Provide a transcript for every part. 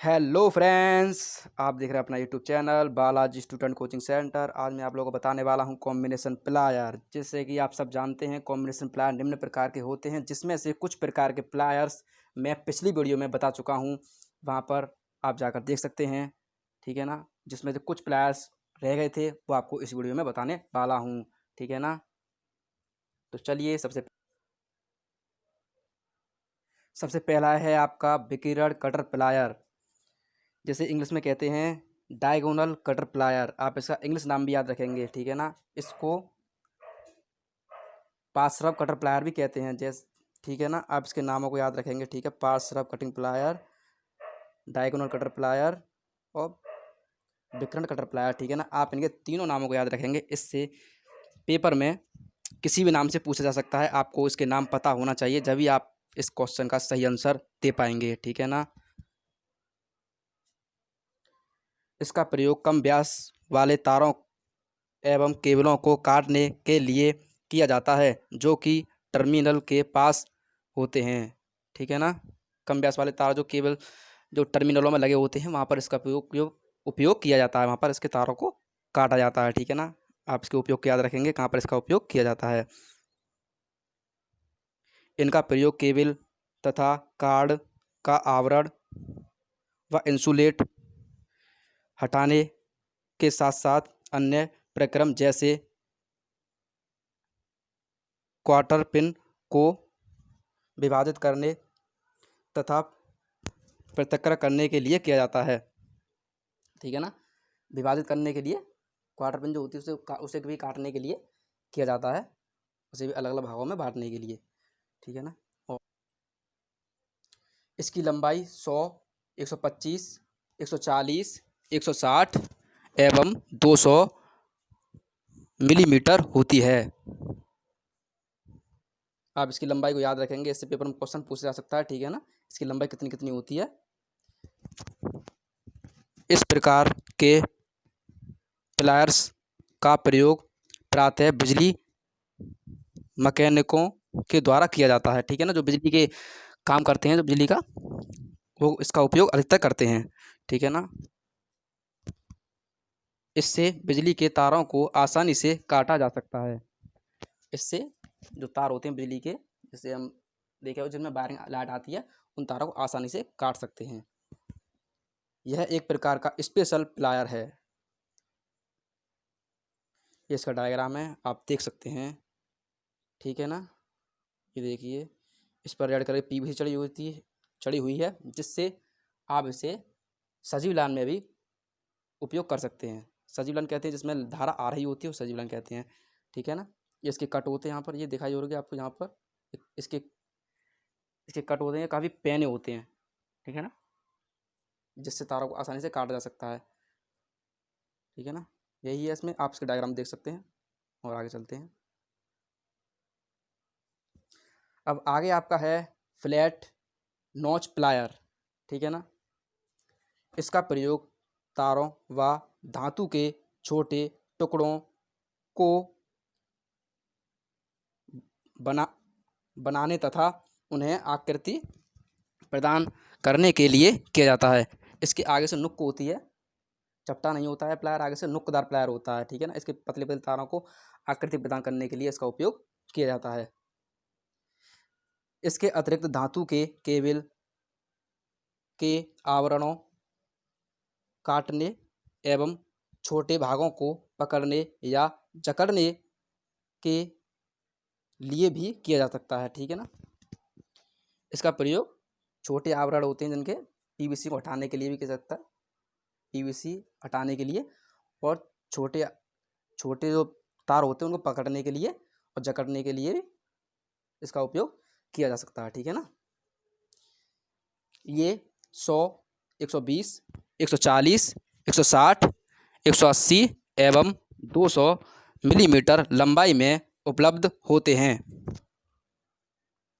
Hello friends, आप देख रहे हैं अपना YouTube channel Balaji student coaching centre. आज मैं आप लोगों को बताने वाला हूं कॉम्बिनेशन प्लायर। जैसे कि आप सब जानते हैं, कॉम्बिनेशन प्लायर निम्न प्रकार के होते हैं, जिसमें से कुछ प्रकार के प्लायर्स मैं पिछली वीडियो में बता चुका हूं। वहां पर आप जाकर देख सकते हैं, ठीक है ना। जिसमें से कुछ प्लायर्स रह गए थे, वो आपको इस वीडियो में बताने वाला हूँ, ठीक है ना। तो चलिए, सबसे पहला है आपका विकिरण कटर प्लायर, जैसे इंग्लिश में कहते हैं डायगोनल कटर प्लायर। आप इसका इंग्लिश नाम भी याद रखेंगे, ठीक है ना। इसको पार्श्व कटर प्लायर भी कहते हैं, जैसे, ठीक है ना। आप इसके नामों को याद रखेंगे, ठीक है। पार्श्व cutting plier, diagonal cutter plier और विकर्ण कटर प्लायर, ठीक है ना। आप इनके तीनों नामों को याद रखेंगे। इससे पेपर में किसी भी नाम से पूछा जा सकता है। आपको इसके नाम पता होना चाहिए, जब भी आप इस क्वेश्चन का सही आंसर दे पाएंगे, ठीक है ना। इसका प्रयोग कम व्यास वाले तारों एवं केबलों को काटने के लिए किया जाता है, जो कि टर्मिनल के पास होते हैं, ठीक है ना। कम व्यास वाले तार जो केबल जो टर्मिनलों में लगे होते हैं, वहाँ पर इसका उपयोग किया जाता है। वहाँ पर इसके तारों को काटा जाता है, ठीक है ना। आप इसके उपयोग को याद रखेंगे, कहाँ पर इसका उपयोग किया जाता है। इनका प्रयोग केबल तथा कार्ड का आवरण व इंसुलेट हटाने के साथ साथ अन्य प्रक्रम जैसे क्वार्टर पिन को विभाजित करने तथा पृथक्करण करने के लिए किया जाता है, ठीक है ना। विभाजित करने के लिए क्वार्टर पिन जो होती है उसे भी काटने के लिए किया जाता है, उसे भी अलग अलग भागों में बांटने के लिए, ठीक है ना। और इसकी लंबाई 100, 125, 140, 160 एवं 200 मिलीमीटर होती है। आप इसकी लंबाई को याद रखेंगे, इससे पेपर में क्वेश्चन पूछा जा सकता है, ठीक है ना। इसकी लंबाई कितनी कितनी होती है। इस प्रकार के प्लायर्स का प्रयोग प्रायतः बिजली मैकेनिकों के द्वारा किया जाता है, ठीक है ना। जो बिजली के काम करते हैं, जो बिजली का, वो इसका उपयोग अधिकतर करते हैं, ठीक है ना। इससे बिजली के तारों को आसानी से काटा जा सकता है। इससे जो तार होते हैं बिजली के, जैसे हम देखे हो जिनमें वायरिंग लाइट आती है, उन तारों को आसानी से काट सकते हैं। यह एक प्रकार का स्पेशल प्लायर है। ये इसका डायग्राम है, आप देख सकते हैं, ठीक है ना। ये देखिए, इस पर रेड कलर की पीवीसी चढ़ी हुई है, जिससे आप इसे सजीव लाइन में भी उपयोग कर सकते हैं। सजीव लाइन कहते हैं जिसमें धारा आ रही होती है, वो सजीव लाइन कहते हैं, ठीक है ना। ये इसके कट होते हैं, यहाँ पर ये दिखाई हो रही है आपको, यहाँ पर इसके इसके कट होते हैं, काफ़ी पैने होते हैं, ठीक है ना, जिससे तारों को आसानी से काटा जा सकता है, ठीक है ना। यही है इसमें, आप इसके डायग्राम देख सकते हैं। और आगे चलते हैं। अब आगे आपका है फ्लैट नॉच प्लायर, ठीक है ना। इसका प्रयोग तारों व धातु के छोटे टुकड़ों को बना बनाने तथा उन्हें आकृति प्रदान करने के लिए किया जाता है। इसके आगे से नुक होती है, चपटा नहीं होता है प्लायर, आगे से नुकदार प्लायर होता है, ठीक है ना। इसके पतले पतले तारों को आकृति प्रदान करने के लिए इसका उपयोग किया जाता है। इसके अतिरिक्त धातु के केबल के आवरणों काटने एवं छोटे भागों को पकड़ने या जकड़ने के लिए भी किया जा सकता है, ठीक है ना। इसका प्रयोग छोटे आवरण होते हैं जिनके, पीवीसी को हटाने के लिए भी किया जा सकता है, पीवीसी हटाने के लिए, और छोटे छोटे जो तार होते हैं उनको पकड़ने के लिए और जकड़ने के लिए भी इसका उपयोग किया जा सकता है, ठीक है ना। ये 100, 120, 140, 160, 180 एवं 200 मिलीमीटर लंबाई में उपलब्ध होते हैं।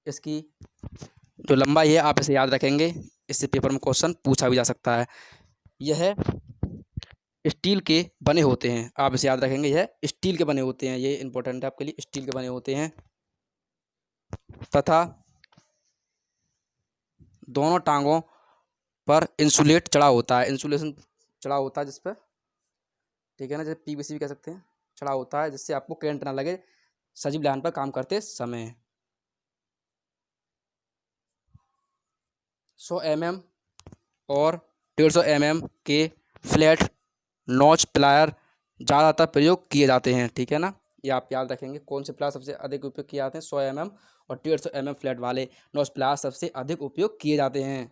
इसकी जो लंबाई है, आप इसे याद रखेंगे, इससे पेपर में क्वेश्चन पूछा भी जा सकता है। यह स्टील के बने होते हैं, आप इसे याद रखेंगे, यह स्टील के बने होते हैं, ये इंपॉर्टेंट है आपके लिए, स्टील के बने होते हैं तथा दोनों टांगों पर इंसुलेट चढ़ा होता है, इंसुलेशन चढ़ा होता है जिस पर, ठीक है ना, जैसे पीवीसी भी कह सकते हैं, चढ़ा होता है जिससे आपको करंट ना लगे सजीव लाइन पर काम करते समय। 100 mm और 150 mm के फ्लैट नॉच प्लायर ज़्यादातर प्रयोग किए जाते हैं, ठीक है ना। ये आप याद रखेंगे, कौन से प्लायर सबसे अधिक उपयोग किए जाते हैं, 100 mm और 150 mm फ्लैट वाले नॉच प्लायर सबसे अधिक उपयोग किए जाते हैं।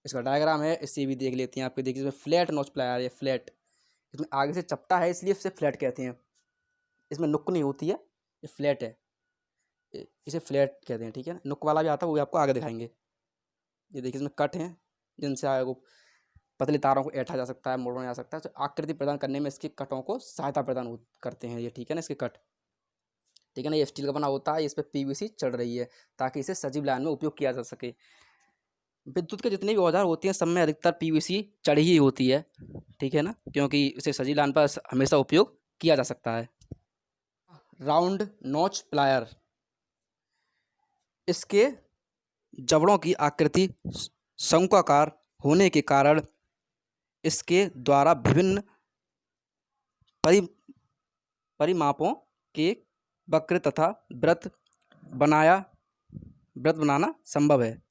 इसका डायग्राम है, इससे भी देख लेते हैं। आपके देखिए इसमें फ्लैट नॉच प्लायर है, फ्लैट, इसमें आगे से चपटा है इसलिए इसे फ्लैट कहते हैं, इसमें नुक नहीं होती है, ये फ्लैट है, इसे फ्लैट कहते हैं, ठीक है ना। नुक वाला भी आता है, वो भी आपको आगे दिखाएंगे। ये देखिए इसमें कट हैं जिनसे आगे को पतले तारों को ऐंठा जा सकता है, मोड़ा जा सकता है, तो आकृति प्रदान करने में इसके कटों को सहायता प्रदान करते हैं ये, ठीक है ना, इसके कट, ठीक है ना। ये स्टील का बना होता है, इस पर पीवीसी चढ़ रही है ताकि इसे सजीव लाइन में उपयोग किया जा सके। विद्युत के जितने भी औजार होते हैं सब में अधिकतर पीवीसी चढ़ी ही होती है, ठीक है ना, क्योंकि इसे सजीव लाइन पर हमेशा उपयोग किया जा सकता है। राउंड नॉच प्लायर, इसके जबड़ों की आकृति शंक्वाकार होने के कारण इसके द्वारा विभिन्न परिमापों के वक्र तथा वृत्त बनाना संभव है।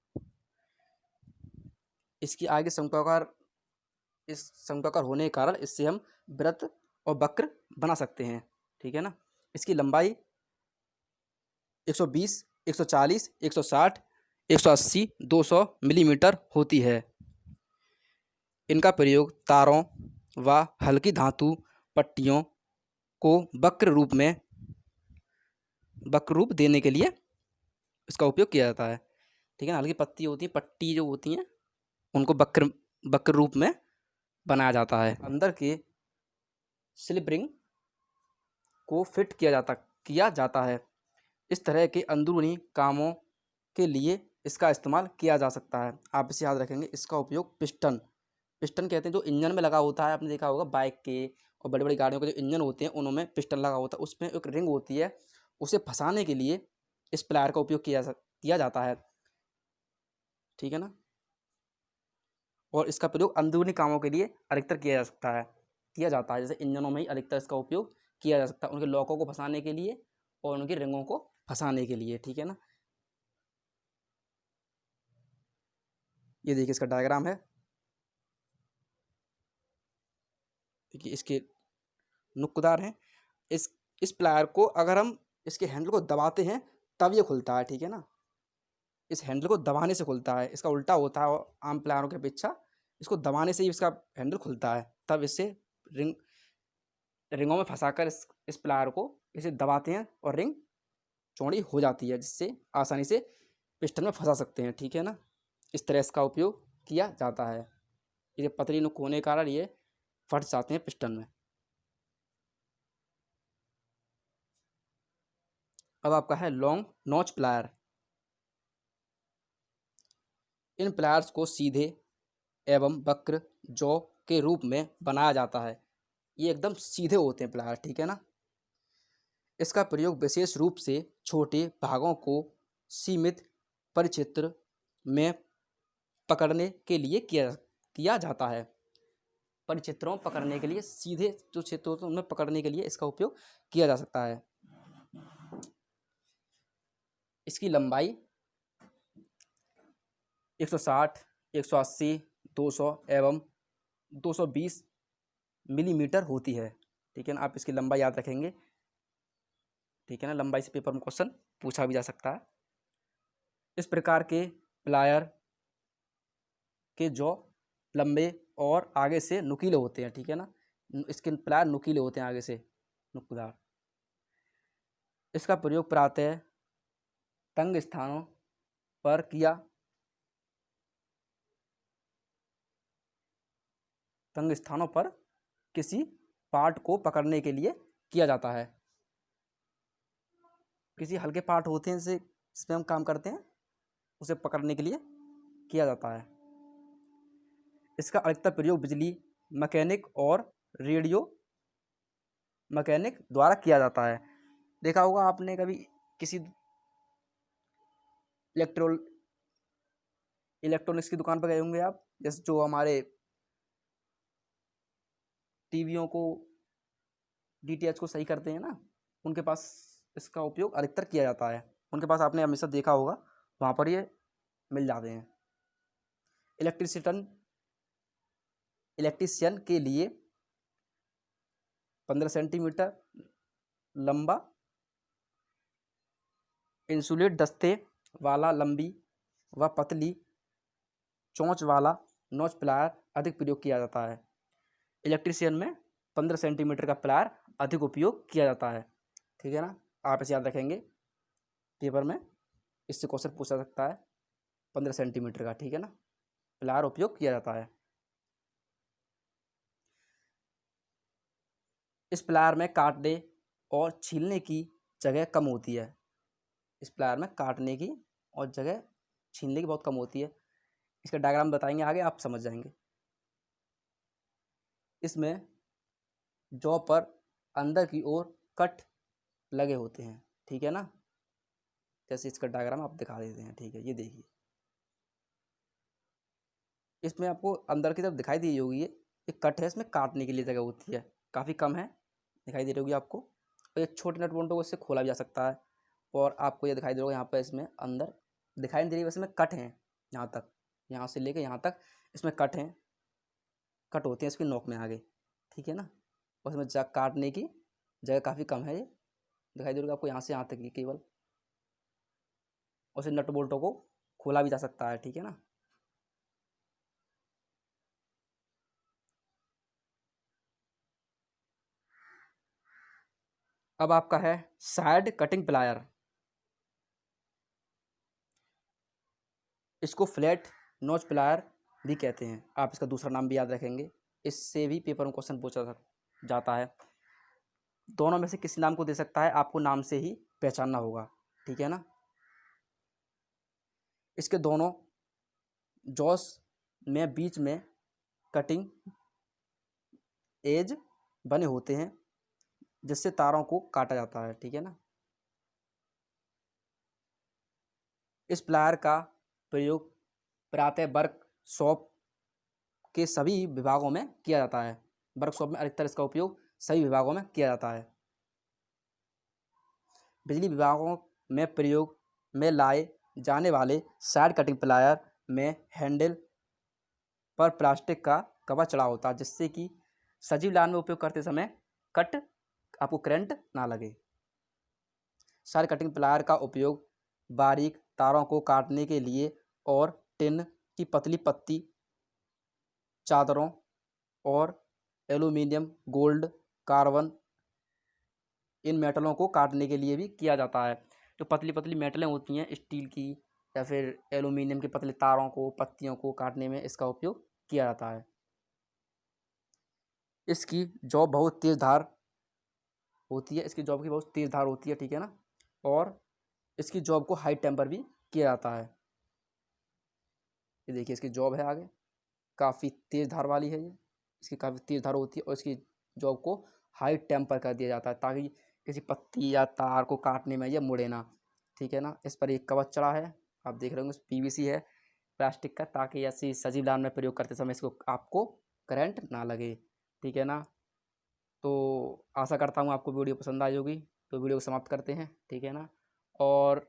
इसकी आगे शंक्वाकार, इस शंक्वाकार होने के कारण इससे हम वृत्त और वक्र बना सकते हैं, ठीक है ना। इसकी लंबाई 120, 140, 160, 180, 200 मिलीमीटर होती है। इनका प्रयोग तारों व हल्की धातु पट्टियों को वक्र रूप देने के लिए इसका उपयोग किया जाता है, ठीक है ना। हल्की पत्ती होती है, पट्टी जो होती हैं उनको वक्र रूप में बनाया जाता है। अंदर के स्लिप रिंग को फिट किया जाता है। इस तरह के अंदरूनी कामों के लिए इसका इस्तेमाल किया जा सकता है। आप इसे याद रखेंगे। इसका उपयोग पिस्टन कहते हैं, जो इंजन में लगा होता है, आपने देखा होगा बाइक के और बड़ी बड़ी गाड़ियों के जो इंजन होते हैं उनमें पिस्टन लगा होता है, उसमें एक रिंग होती है, उसे फंसाने के लिए इस प्लायर का उपयोग किया जाता है, ठीक है ना। और इसका प्रयोग अंदरूनी कामों के लिए अधिकतर किया जाता है, जैसे इंजनों में ही अधिकतर इसका उपयोग किया जा सकता है, उनके लॉकों को फंसाने के लिए और उनकी रिंगों को फंसाने के लिए, ठीक है ना। ये देखिए इसका डायग्राम है, देखिए इसके नुक्कदार हैं। इस प्लायर को अगर हम इसके हैंडल को दबाते हैं तब ये खुलता है, ठीक है ना। इस हैंडल को दबाने से खुलता है, इसका उल्टा होता है आम प्लायरों की अपेक्षा, इसको दबाने से ही इसका हैंडल खुलता है, तब इससे रिंगों में फंसाकर इस प्लायर को इसे दबाते हैं और रिंग चौड़ी हो जाती है, जिससे आसानी से पिस्टन में फंसा सकते हैं, ठीक है ना। इस तरह इसका उपयोग किया जाता है। ये पतली नुक होने के कारण ये फट जाते हैं पिस्टन में। अब आपका है लॉन्ग नॉच प्लायर। इन प्लायर्स को सीधे एवं वक्र जौ के रूप में बनाया जाता है। ये एकदम सीधे होते हैं प्लायर, ठीक है ना। इसका प्रयोग विशेष रूप से छोटे भागों को सीमित परिक्षेत्र में पकड़ने के लिए किया जाता है। परिक्षेत्रों में पकड़ने के लिए, सीधे जो क्षेत्र होते हैं उनमें पकड़ने के लिए इसका उपयोग किया जा सकता है। इसकी लंबाई 160, 180, 200 एवं 220 मिलीमीटर होती है, ठीक है ना। आप इसकी लंबाई याद रखेंगे, ठीक है ना। लंबाई से पेपर में क्वेश्चन पूछा भी जा सकता है। इस प्रकार के प्लायर के जौ लंबे और आगे से नुकीले होते हैं, ठीक है ना। इसके प्लायर नुकीले होते हैं आगे से, नुकदार। इसका प्रयोग प्रायः तंग स्थानों पर किसी पार्ट को पकड़ने के लिए किया जाता है। किसी हल्के पार्ट होते हैं जिसमें हम काम करते हैं, उसे पकड़ने के लिए किया जाता है। इसका अधिकतर प्रयोग बिजली मैकेनिक और रेडियो मैकेनिक द्वारा किया जाता है। देखा होगा आपने कभी किसी इलेक्ट्रॉनिक्स की दुकान पर गए होंगे आप, जैसे जो हमारे टीवियों को, डीटीएच को सही करते हैं ना, उनके पास इसका उपयोग अधिकतर किया जाता है। उनके पास आपने हमेशा देखा होगा, वहाँ पर ये मिल जाते हैं। इलेक्ट्रीशियन के लिए 15 सेंटीमीटर लंबा इंसुलेट दस्ते वाला लंबी व पतली चोंच वाला नोच प्लायर अधिक प्रयोग किया जाता है। इलेक्ट्रीशियन में 15 सेंटीमीटर का प्लायर अधिक उपयोग किया जाता है। ठीक है ना, आप इसे याद रखेंगे पेपर में, इससे क्वेश्चन पूछा सकता है 15 सेंटीमीटर का। ठीक है ना, प्लायर उपयोग किया जाता है। इस प्लायर में काटने और छीलने की जगह कम होती है। इस प्लायर में काटने की और जगह छीलने की बहुत कम होती है। इसका डायग्राम बताएंगे आगे, आप समझ जाएंगे। इसमें जॉ पर अंदर की ओर कट लगे होते हैं। ठीक है ना, जैसे इसका डायग्राम आप दिखा देते हैं। ठीक है, ये देखिए, इसमें आपको अंदर की तरफ दिखाई दी होगी, ये कट है, इसमें काटने के लिए जगह होती है, काफ़ी कम है, दिखाई दे रही होगी आपको। और ये छोटे नट बोल्टों को इससे खोला भी जा सकता है। और आपको ये दिखाई दे रहा होगा यहाँ पर, इसमें अंदर दिखाई नहीं दे रही, वैसे में कट हैं यहाँ तक, यहाँ से लेके यहाँ तक इसमें कट हैं, कट होते हैं इसकी नोक में आगे। ठीक है ना, और इसमें काटने की जगह काफ़ी कम है, ये दिखाई दे रही होगी आपको, यहाँ से यहाँ तक ही केवल। और नट बोल्टों को खोला भी जा सकता है। ठीक है ना, अब आपका है साइड कटिंग प्लायर। इसको फ्लैट नोच प्लायर भी कहते हैं, आप इसका दूसरा नाम भी याद रखेंगे, इससे भी पेपर में क्वेश्चन पूछा जाता है। दोनों में से किसी नाम को दे सकता है, आपको नाम से ही पहचानना होगा। ठीक है ना, इसके दोनों जॉस में बीच में कटिंग एज बने होते हैं, जिससे तारों को काटा जाता है। ठीक है ना, इस प्लायर का प्रयोग प्रातः वर्कशॉप के सभी विभागों में किया जाता है। वर्कशॉप में अधिकतर इसका उपयोग सभी विभागों में किया जाता है। बिजली विभागों में प्रयोग में लाए जाने वाले साइड कटिंग प्लायर में हैंडल पर प्लास्टिक का कवर चढ़ा होता है, जिससे कि सजीव लाइन में उपयोग करते समय कट आपको करंट ना लगे। साइड कटिंग प्लायर का उपयोग बारीक तारों को काटने के लिए और टिन की पतली पत्ती, चादरों और एल्यूमीनियम, गोल्ड, कार्बन, इन मेटलों को काटने के लिए भी किया जाता है। जो पतली पतली मेटलें होती हैं स्टील की या फिर एल्यूमीनियम के पतले तारों को, पत्तियों को काटने में इसका उपयोग किया जाता है। इसकी जॉब बहुत तेज़ धार होती है, इसकी जॉब की बहुत तेज़ धार होती है। ठीक है ना, और इसकी जॉब को हाई टेम्पर भी किया जाता है। ये देखिए, इसकी जॉब है आगे, काफ़ी तेज़ धार वाली है ये, इसकी काफ़ी तेज़ धार होती है, और इसकी जॉब को हाई टेम्पर कर दिया जाता है, ताकि किसी पत्ती या तार को काटने में ये मुड़े ना। ठीक है ना, इस पर एक कवच चढ़ा है, आप देख रहे होंगे, पीवीसी है, प्लास्टिक का, ताकि ऐसी सजीव लाइन में प्रयोग करते समय इसको आपको करंट ना लगे। ठीक है ना, तो आशा करता हूँ आपको वीडियो पसंद आई होगी। तो वीडियो को समाप्त करते हैं। ठीक है ना, और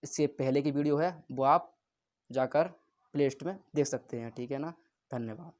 इससे पहले की वीडियो है वो आप जाकर प्ले लिस्ट में देख सकते हैं। ठीक है ना, धन्यवाद।